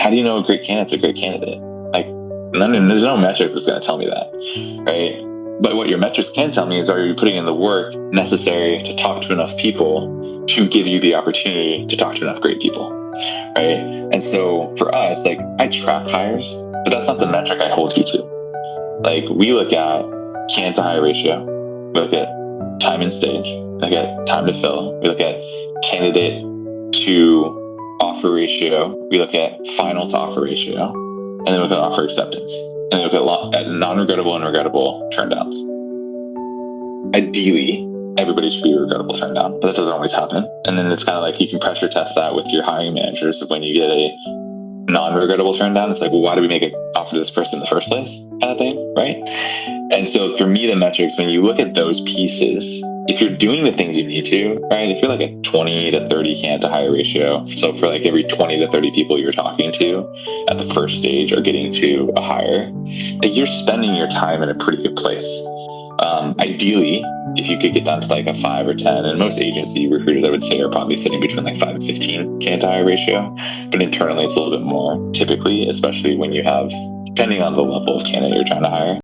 how do you know a great candidate's a great candidate? Like, there's no metrics that's going to tell me that, right? But what your metrics can tell me is, are you putting in the work necessary to talk to enough people to give you the opportunity to talk to enough great people, right? And so for us, like, I track hires, but that's not the metric I hold you to. Like, we look at candidate to hire ratio, we look at time and stage, we look at time to fill, we look at candidate to offer ratio, we look at final to offer ratio, and then we look at offer acceptance, and then we look at non-regrettable and regrettable turndowns. Ideally, everybody should be a regrettable turn down, but that doesn't always happen. And then it's kind of like, you can pressure test that with your hiring managers. When you get a non-regrettable turn down, it's like, well, why do we make an offer to this person in the first place, kind of thing, right? And so for me, the metrics, when you look at those pieces, if you're doing the things you need to, right? If you're like a 20 to 30 candidate to hire ratio, so for like every 20 to 30 people you're talking to at the first stage or getting to a hire, like, you're spending your time in a pretty good place. Ideally, if you could get down to like a 5 or 10, and most agency recruiters, I would say, are probably sitting between like 5 and 15 candidate to hire ratio, but internally it's a little bit more typically, especially when you have, depending on the level of candidate you're trying to hire.